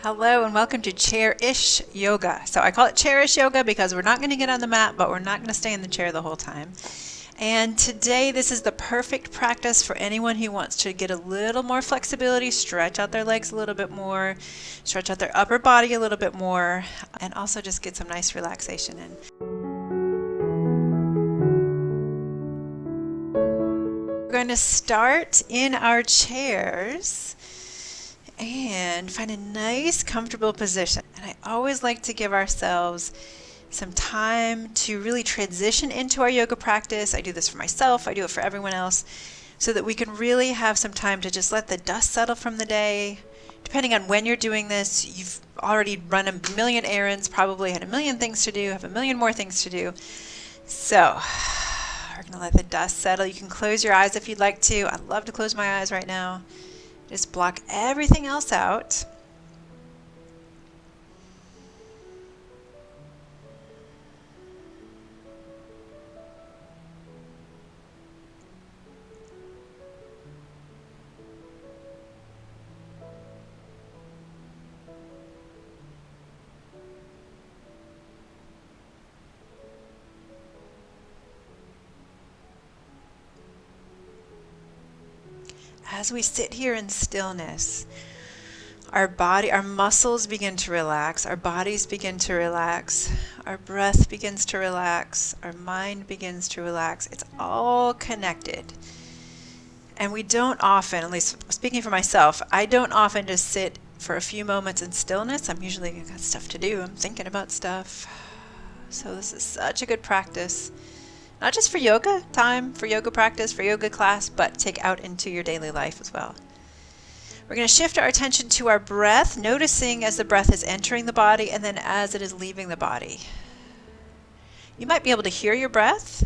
Hello and welcome to Chair-ish Yoga. So I call it Chair-ish Yoga because we're not going to get on the mat, but we're not going to stay in the chair the whole time. And today this is the perfect practice for anyone who wants to get a little more flexibility, stretch out their legs a little bit more, stretch out their upper body a little bit more, and also just get some nice relaxation in. We're going to start in our chairs and find a nice comfortable position. And I always like to give ourselves some time to really transition into our yoga practice. I do this for myself, I do it for everyone else, so that we can really have some time to just let the dust settle from the day. Depending on when you're doing this, you've already run a million errands, probably had a million things to do, have a million more things to do. So we're going to let the dust settle. You can close your eyes if you'd like to. I love to close my eyes right now. Just block everything else out. As we sit here in stillness, our muscles begin to relax, our bodies begin to relax, our breath begins to relax, our mind begins to relax. It's all connected. And we don't often, at least speaking for myself, I don't often just sit for a few moments in stillness. I'm usually got stuff to do. I'm thinking about stuff. So this is such a good practice. Not just for yoga time, for yoga practice, for yoga class, but take out into your daily life as well. We're going to shift our attention to our breath, noticing as the breath is entering the body and then as it is leaving the body. You might be able to hear your breath.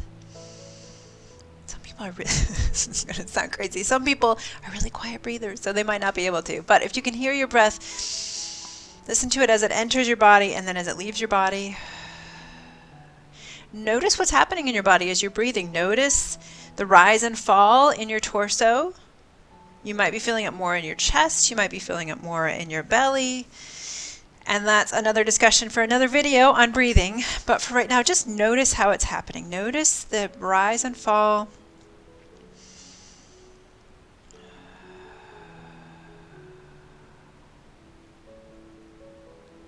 Some people are really, this is going to sound crazy. Some people are really quiet breathers, so they might not be able to. But if you can hear your breath, listen to it as it enters your body and then as it leaves your body. Notice what's happening in your body as you're breathing. Notice the rise and fall in your torso. You might be feeling it more in your chest. You might be feeling it more in your belly. And that's another discussion for another video on breathing. But for right now, just notice how it's happening. Notice the rise and fall.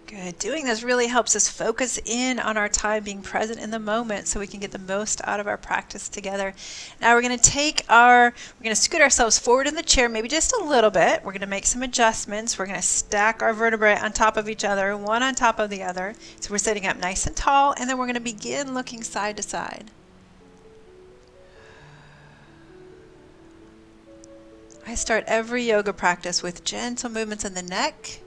Good. Doing this really helps us focus in on our time, being present in the moment so we can get the most out of our practice together. Now we're going to scoot ourselves forward in the chair, maybe just a little bit. We're going to make some adjustments. We're going to stack our vertebrae on top of each other, one on top of the other. So we're sitting up nice and tall, and then we're going to begin looking side to side. I start every yoga practice with gentle movements in the neck.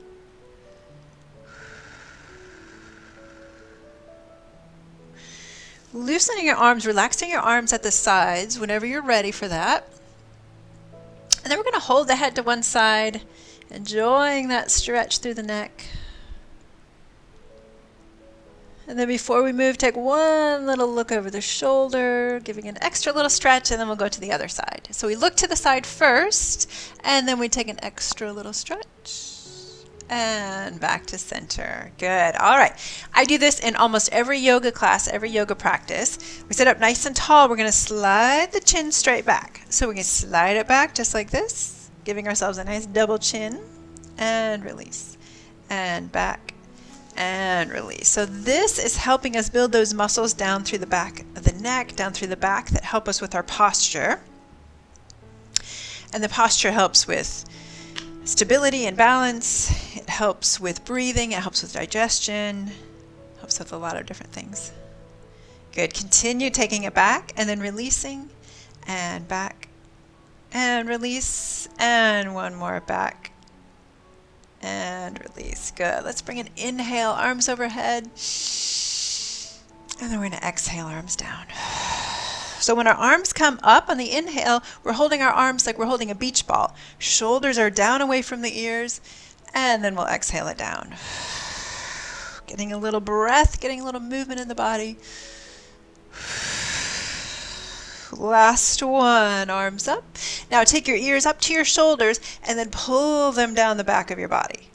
Loosening your arms, relaxing your arms at the sides whenever you're ready for that. And then we're going to hold the head to one side, enjoying that stretch through the neck. And then before we move, take one little look over the shoulder, giving an extra little stretch, and then we'll go to the other side. So we look to the side first, and then we take an extra little stretch. And back to center. Good. All right. I do this in almost every yoga class, every yoga practice. We sit up nice and tall. We're going to slide the chin straight back. So we're going to slide it back just like this, giving ourselves a nice double chin and release. And back and release. So this is helping us build those muscles down through the back of the neck, down through the back that help us with our posture. And the posture helps with stability and balance. It helps with breathing. It helps with digestion. Helps with a lot of different things. Good. Continue taking it back and then releasing and back and release and one more back and release. Good. Let's bring an inhale, arms overhead. And then we're going to exhale, arms down. So when our arms come up on the inhale, we're holding our arms like we're holding a beach ball. Shoulders are down away from the ears, and then we'll exhale it down. Getting a little breath, getting a little movement in the body. Last one, arms up. Now take your ears up to your shoulders and then pull them down the back of your body.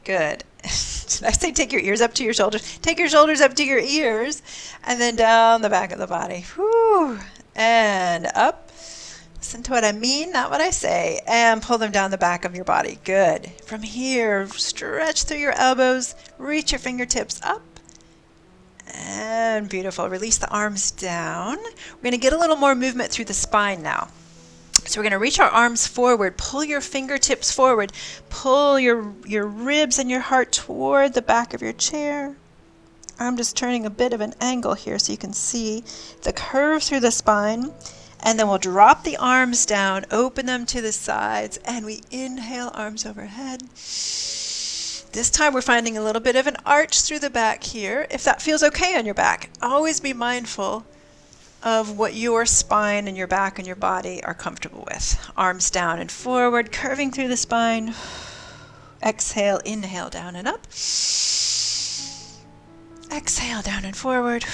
Good. Did I say take your ears up to your shoulders? Take your shoulders up to your ears and then down the back of the body. Whew. And up. Listen to what I mean, not what I say. And pull them down the back of your body. Good. From here, stretch through your elbows. Reach your fingertips up. And beautiful. Release the arms down. We're going to get a little more movement through the spine now. So we're going to reach our arms forward. Pull your fingertips forward. Pull your ribs and your heart toward the back of your chair. I'm just turning a bit of an angle here so you can see the curve through the spine. And then we'll drop the arms down, open them to the sides, and we inhale, arms overhead. This time we're finding a little bit of an arch through the back here. If that feels okay on your back, always be mindful of what your spine and your back and your body are comfortable with. Arms down and forward, curving through the spine. Exhale, inhale, down and up. Exhale, down and forward.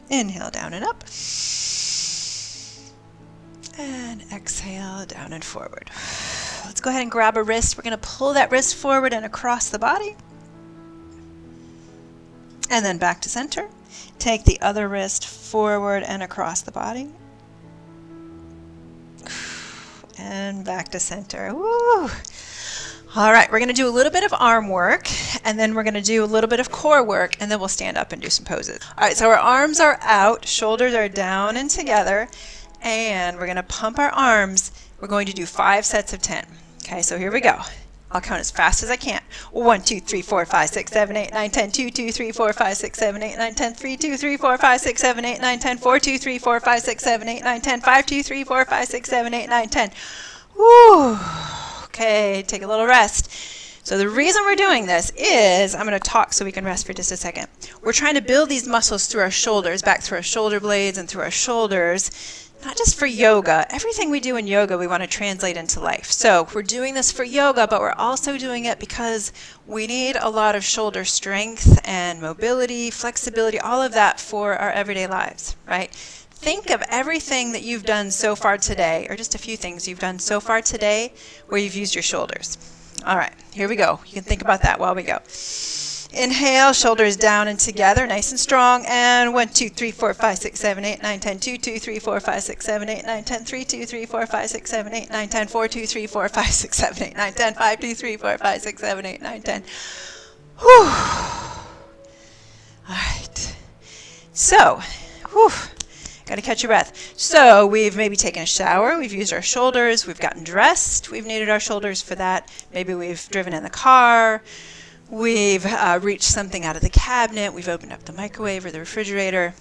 Inhale, down and up. And exhale, down and forward. Let's go ahead and grab a wrist. We're going to pull that wrist forward and across the body. And then back to center. Take the other wrist forward and across the body. And back to center. Woo! All right, we're going to do a little bit of arm work, and then we're going to do a little bit of core work, and then we'll stand up and do some poses. All right, so our arms are out, shoulders are down and together, and we're going to pump our arms. We're going to do 5 sets of 10. Okay, so here we go. I'll count as fast as I can. 1, 2, 3, 4, 5, 6, 7, 8, 9, 10. 2, 2, 3, 4, 5, 6, 7, 8, 9, 10. 3, 2, 3, 4, 5, 6, 7, 8, 9, 10. 4, 2, 3, 4, 5, 6, 7, 8, 9, 10. 5, 2, 3, 4, 5, 6, 7, 8, 9, 10. Woo! Okay, take a little rest. So the reason we're doing this is, I'm going to talk so we can rest for just a second. We're trying to build these muscles through our shoulders, back through our shoulder blades and through our shoulders. Not just for yoga. Everything we do in yoga, we want to translate into life. So we're doing this for yoga, but we're also doing it because we need a lot of shoulder strength and mobility, flexibility, all of that for our everyday lives, right? Think of everything that you've done so far today, or just a few things you've done so far today where you've used your shoulders. All right, here we go. You can think about that while we go. Inhale, shoulders down and together, nice and strong. And 1, 2, 3, 4, 5, 6, 7, 8, 9, 10. 2, 2, 3, 4, 5, 6, 7, 8, 9, 10. 3, 2, 3, 4, 5, 6, 7, 8, 9, 10. 4, 2, 3, 4, 5, 6, 7, 8, 9, 10. 5, 2, 3, 4, 5, 6, 7, 8, 9, 10. Whew. All right. So, whew. Got to catch your breath. So we've maybe taken a shower, we've used our shoulders, we've gotten dressed, we've needed our shoulders for that. Maybe we've driven in the car, we've reached something out of the cabinet, we've opened up the microwave or the refrigerator.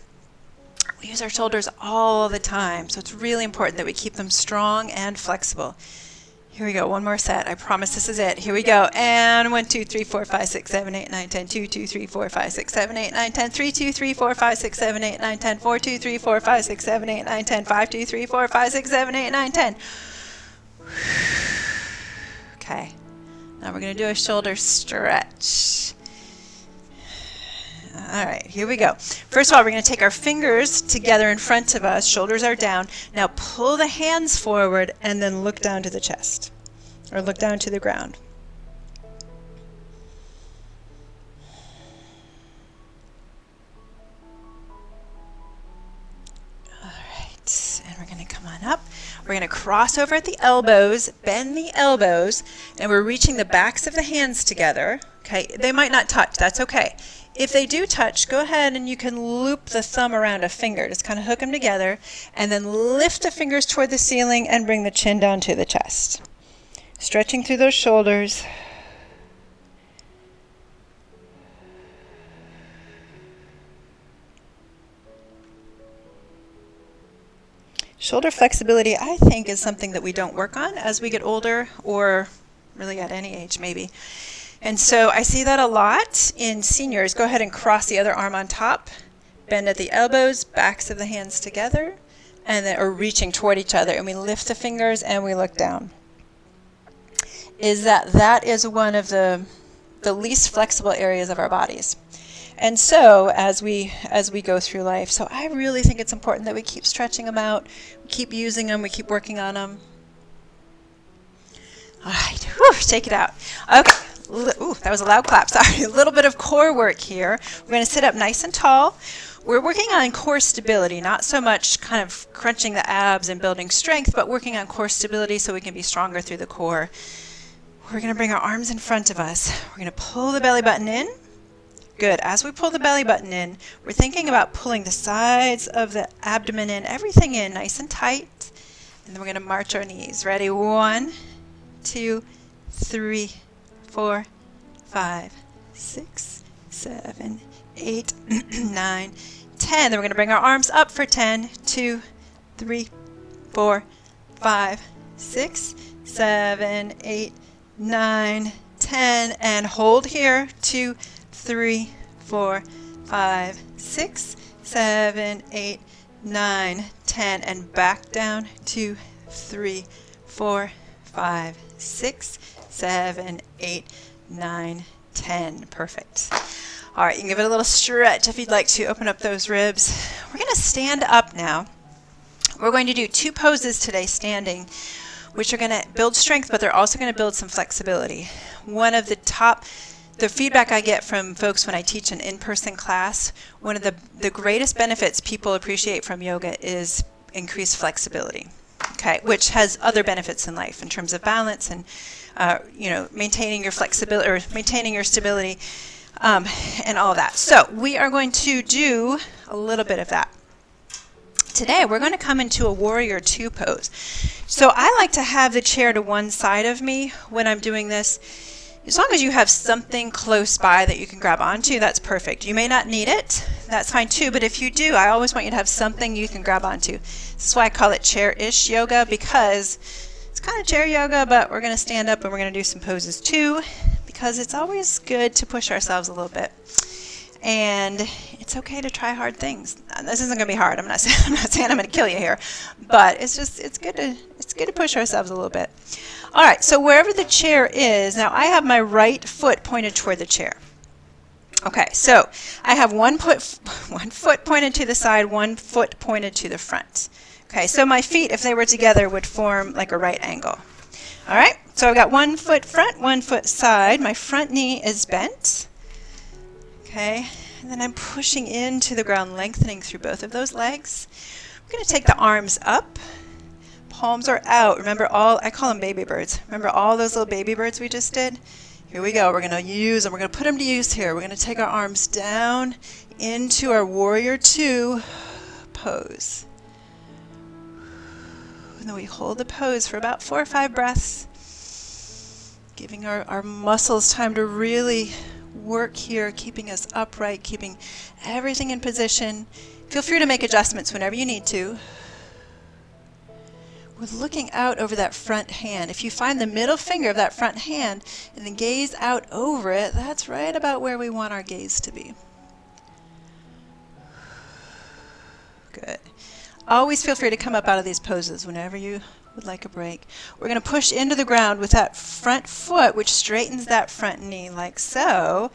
We use our shoulders all the time, so it's really important that we keep them strong and flexible. Here we go, one more set. I promise this is it. Here we go. And 1, 2, 3, 4, 5, 6, 7, 8, 9, 10. 2, 2, 3, 4, 5, 6, 7, 8, 9, 10. 3, 2, 3, 4, 5, 6, 7, 8, 9, 10. 4, 2, 3, 4, 5, 6, 7, 8, 9, 10. 5, 2, 3, 4, 5, 6, 7, 8, 9, 10. Okay. Now we're going to do a shoulder stretch. All right, here we go. First of all, we're going to take our fingers together in front of us. Shoulders are down. Now pull the hands forward and then look down to the chest. Or look down to the ground. All right, and we're going to come on up. We're going to cross over at the elbows, bend the elbows, and we're reaching the backs of the hands together. Okay, they might not touch, that's okay. If they do touch, go ahead and you can loop the thumb around a finger. Just kind of hook them together, and then lift the fingers toward the ceiling and bring the chin down to the chest. Stretching through those shoulders. Shoulder flexibility, I think, is something that we don't work on as we get older, or really at any age maybe. And so I see that a lot in seniors. Go ahead and cross the other arm on top. Bend at the elbows, backs of the hands together, and then or reaching toward each other. And we lift the fingers and we look down. Is that is one of the least flexible areas of our bodies. And so as we go through life, so I really think it's important that we keep stretching them out, we keep using them, we keep working on them. All right, whew, shake it out. Okay, ooh, that was a loud clap, sorry. A little bit of core work here. We're going to sit up nice and tall. We're working on core stability, not so much kind of crunching the abs and building strength, but working on core stability so we can be stronger through the core. We're going to bring our arms in front of us. We're going to pull the belly button in. Good. As we pull the belly button in, we're thinking about pulling the sides of the abdomen in, everything in nice and tight. And then we're going to march our knees. Ready? 1, 2, 3, 4, 5, 6, 7, 8, 9, 10. Then we're going to bring our arms up for 10, 2, 3, 4, 5, 6, 7, 8, 9, 10. And hold here. 2, 3, 4, 5, 6, 7, 8, 9, 10. And back down. 2, 3, 4, 5, 6, 7, 8, 9, 10. Perfect. All right, you can give it a little stretch if you'd like to. Open up those ribs. We're going to stand up now. We're going to do 2 poses today standing, which are going to build strength, but they're also going to build some flexibility. One of the feedback I get from folks when I teach an in-person class, one of the greatest benefits people appreciate from yoga is increased flexibility. Okay, which has other benefits in life in terms of balance and maintaining your flexibility or maintaining your stability and all of that. So we are going to do a little bit of that. Today we're going to come into a warrior 2 pose. So I like to have the chair to one side of me when I'm doing this. As long as you have something close by that you can grab onto, that's perfect. You may not need it, that's fine too, but if you do, I always want you to have something you can grab onto. This is why I call it chair-ish yoga, because it's kind of chair yoga, but we're going to stand up and we're going to do some poses too, because it's always good to push ourselves a little bit. And it's okay to try hard things. This isn't going to be hard. I'm not saying I'm going to kill you here, but it's good to push ourselves a little bit. All right, so wherever the chair is, now I have my right foot pointed toward the chair. Okay, so I have one foot pointed to the side, one foot pointed to the front. Okay, so my feet, if they were together, would form like a right angle. All right, so I've got one foot front, one foot side. My front knee is bent. Okay, and then I'm pushing into the ground, lengthening through both of those legs. I'm going to take the arms up. Palms are out. Remember I call them baby birds. Remember all those little baby birds we just did? Here we go. We're going to use them. We're going to put them to use here. We're going to take our arms down into our warrior 2 pose. And then we hold the pose for about 4 or 5 breaths, giving our muscles time to really work here, keeping us upright, keeping everything in position. Feel free to make adjustments whenever you need to. We're looking out over that front hand. If you find the middle finger of that front hand and then gaze out over it, that's right about where we want our gaze to be. Good. Always feel free to come up out of these poses whenever you would like a break. We're going to push into the ground with that front foot, which straightens that front knee like so.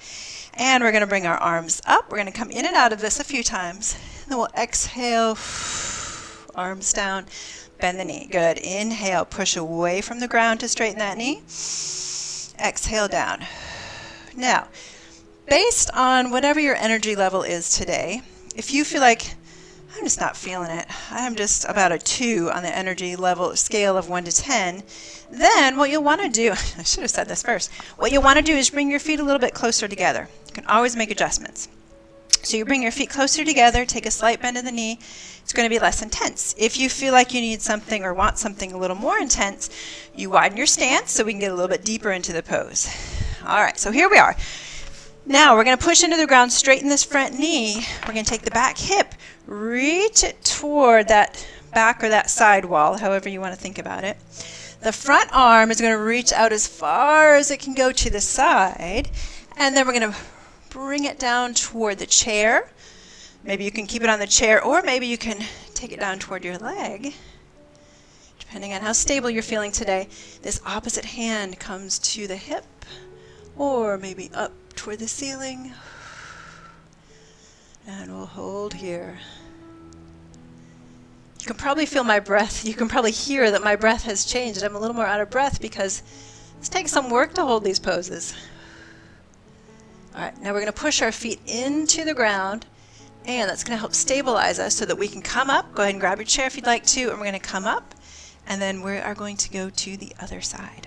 And we're going to bring our arms up. We're going to come in and out of this a few times. Then we'll exhale, arms down. Bend the knee. Good. Inhale. Push away from the ground to straighten that knee. Exhale down. Now, based on whatever your energy level is today, if you feel like, I'm just not feeling it, I'm just about a 2 on the energy level scale of 1 to 10, then what you'll want to do, I should have said this first, what you'll want to do is bring your feet a little bit closer together. You can always make adjustments. So you bring your feet closer together, take a slight bend in the knee. It's going to be less intense. If you feel like you need something or want something a little more intense, you widen your stance so we can get a little bit deeper into the pose. All right, so here we are. Now we're going to push into the ground, straighten this front knee. We're going to take the back hip, reach it toward that back or that side wall, however you want to think about it. The front arm is going to reach out as far as it can go to the side, and then we're going to bring it down toward the chair. Maybe you can keep it on the chair, or maybe you can take it down toward your leg, depending on how stable you're feeling today. This opposite hand comes to the hip, or maybe up toward the ceiling. And we'll hold here. You can probably feel my breath. You can probably hear that my breath has changed. I'm a little more out of breath because Let's take some work to hold these poses. All right, now we're going to push our feet into the ground, and that's going to help stabilize us so that we can come up. Go ahead and grab your chair if you'd like to, and we're going to come up, and then we are going to go to the other side.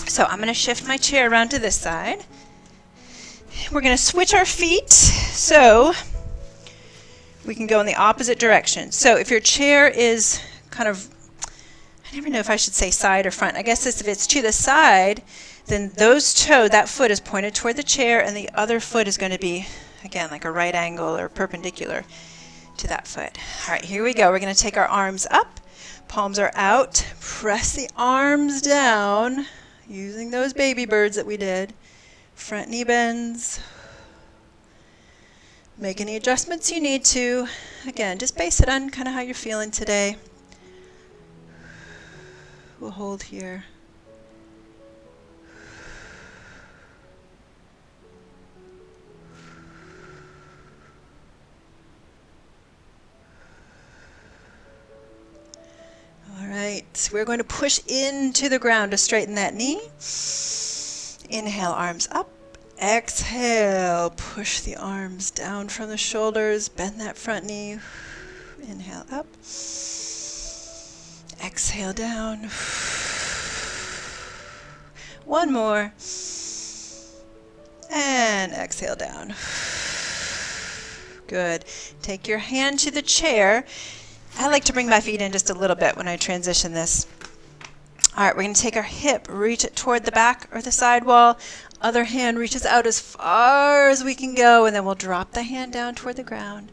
So I'm going to shift my chair around to this side. We're going to switch our feet so we can go in the opposite direction. So if your chair is kind of, I never know if I should say side or front. I guess if it's to the side, then that foot is pointed toward the chair, and the other foot is going to be, again, like a right angle or perpendicular to that foot. All right, here we go. We're going to take our arms up. Palms are out. Press the arms down using those baby birds that we did. Front knee bends. Make any adjustments you need to. Again, just base it on kind of how you're feeling today. We'll hold here. All right, we're going to push into the ground to straighten that knee. Inhale, arms up. Exhale, push the arms down from the shoulders, bend that front knee. Inhale up. Exhale down. One more. And exhale down. Good. Take your hand to the chair. I like to bring my feet in just a little bit when I transition this. All right, we're going to take our hip, reach it toward the back or the side wall. Other hand reaches out as far as we can go, and then we'll drop the hand down toward the ground.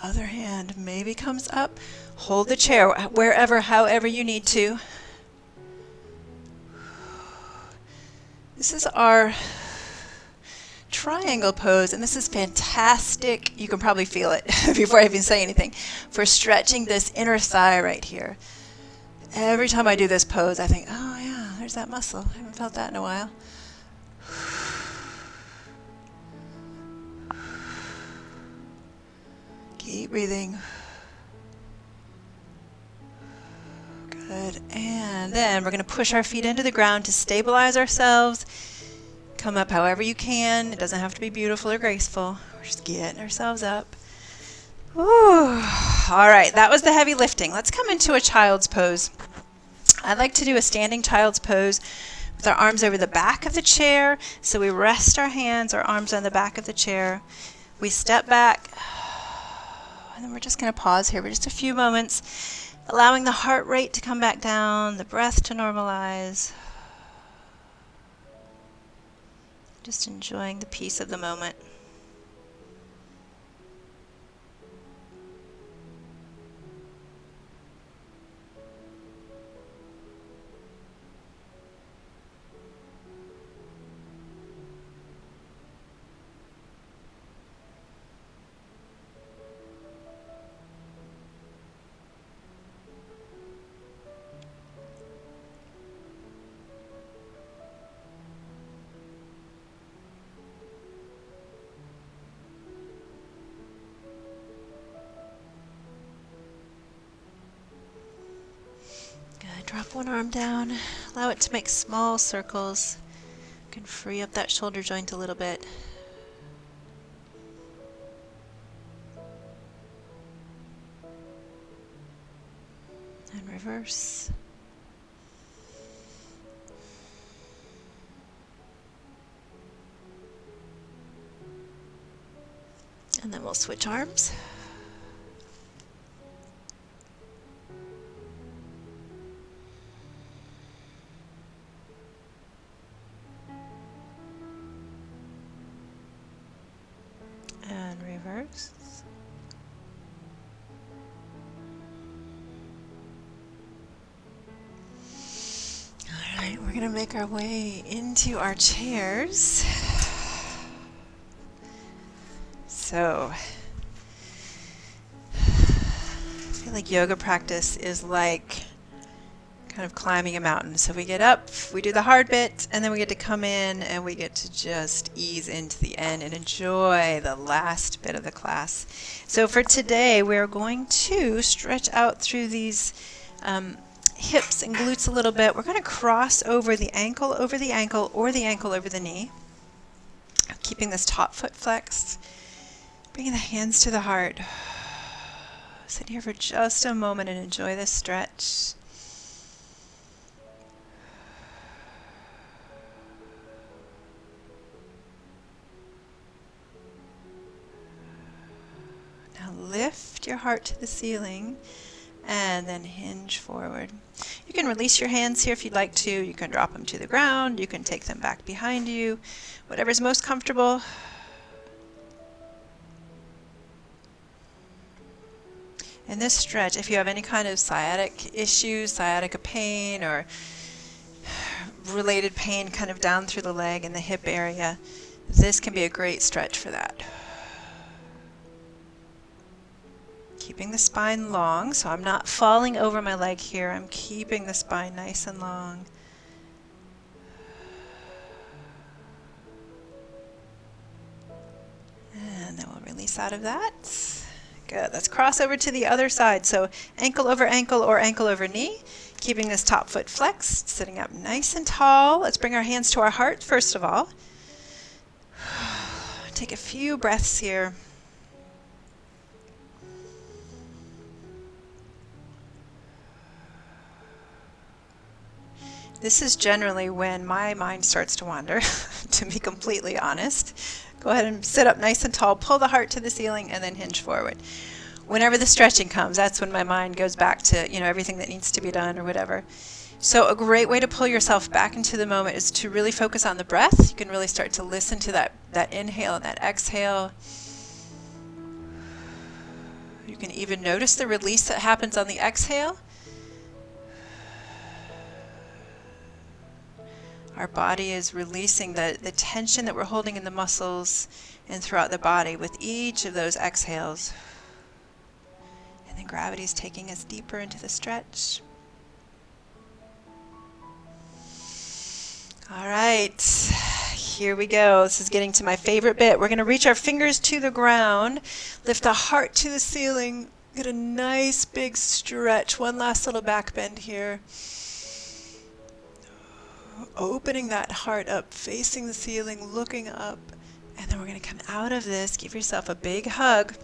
Other hand maybe comes up. Hold the chair wherever, however you need to. This is our triangle pose, and this is fantastic. You can probably feel it before I even say anything, for stretching this inner thigh right here. Every time I do this pose, I think, oh yeah, there's that muscle. I haven't felt that in a while. Keep breathing. Good. And then we're going to push our feet into the ground to stabilize ourselves. Come up however you can. It doesn't have to be beautiful or graceful. We're just getting ourselves up. Ooh. All right, that was the heavy lifting. Let's come into a child's pose. I like to do a standing child's pose with our arms over the back of the chair. So we rest our hands, our arms on the back of the chair. We step back, and then we're just going to pause here for just a few moments, allowing the heart rate to come back down, the breath to normalize. Just enjoying the peace of the moment. Drop one arm down, allow it to make small circles. You can free up that shoulder joint a little bit. And reverse. And then we'll switch arms. And reverse. All right, we're going to make our way into our chairs. So, I feel like yoga practice is like kind of climbing a mountain. So we get up, we do the hard bit, and then we get to come in and we get to just ease into the end and enjoy the last bit of the class. So for today, we're going to stretch out through these hips and glutes a little bit. We're going to cross over the ankle or the ankle over the knee. Keeping this top foot flexed. Bringing the hands to the heart. Sit here for just a moment and enjoy this stretch. Now lift your heart to the ceiling and then hinge forward. You can release your hands here if you'd like to. You can drop them to the ground. You can take them back behind you. Whatever's most comfortable. In this stretch, if you have any kind of sciatic issues, sciatica pain, or related pain kind of down through the leg and the hip area, this can be a great stretch for that. Keeping the spine long, so I'm not falling over my leg here. I'm keeping the spine nice and long. And then we'll release out of that. Good. Let's cross over to the other side. So ankle over ankle or ankle over knee. Keeping this top foot flexed, sitting up nice and tall. Let's bring our hands to our heart first of all. Take a few breaths here. This is generally when my mind starts to wander, to be completely honest. Go ahead and sit up nice and tall, pull the heart to the ceiling, and then hinge forward. Whenever the stretching comes, that's when my mind goes back to, everything that needs to be done or whatever. So a great way to pull yourself back into the moment is to really focus on the breath. You can really start to listen to that inhale and that exhale. You can even notice the release that happens on the exhale. Our body is releasing the tension that we're holding in the muscles and throughout the body with each of those exhales. And then gravity is taking us deeper into the stretch. All right, here we go. This is getting to my favorite bit. We're going to reach our fingers to the ground, lift the heart to the ceiling, get a nice big stretch. One last little back bend here. Opening that heart up, facing the ceiling, looking up, and then we're going to come out of this. Give yourself a big hug.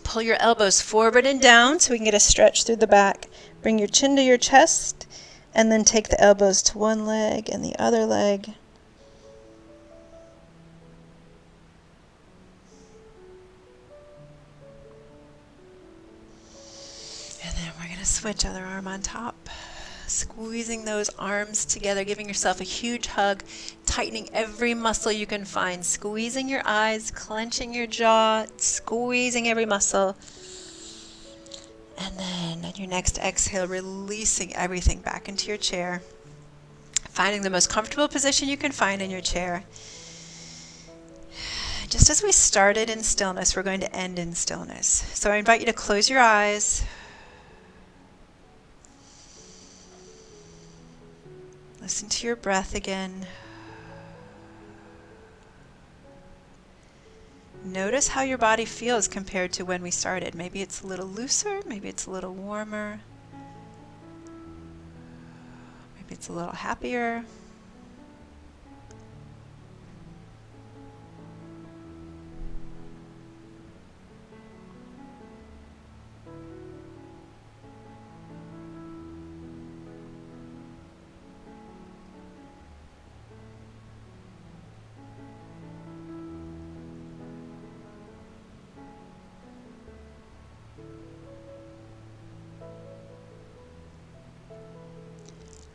Pull your elbows forward and down so we can get a stretch through the back. Bring your chin to your chest, and then take the elbows to one leg and the other leg. And then we're going to switch other arm on top. Squeezing those arms together, giving yourself a huge hug, tightening every muscle you can find, squeezing your eyes, clenching your jaw, squeezing every muscle. And then on your next exhale, releasing everything back into your chair, finding the most comfortable position you can find in your chair. Just as we started in stillness, we're going to end in stillness. So I invite you to close your eyes. Listen to your breath again. Notice how your body feels compared to when we started. Maybe it's a little looser, maybe it's a little warmer, maybe it's a little happier.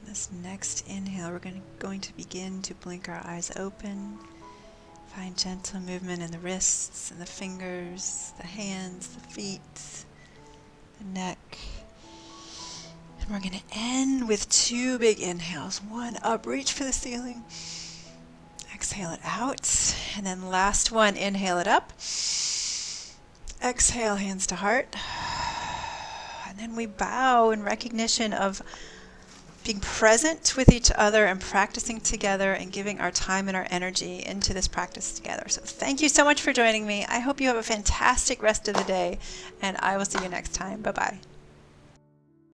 This next inhale, we're going to begin to blink our eyes open. Find gentle movement in the wrists and the fingers, the hands, the feet, the neck. And we're going to end with 2 big inhales. One up, reach for the ceiling. Exhale it out. And then last one, inhale it up. Exhale, hands to heart. And then we bow in recognition of being present with each other and practicing together and giving our time and our energy into this practice together. So thank you so much for joining me. I hope you have a fantastic rest of the day, and I will see you next time. Bye-bye.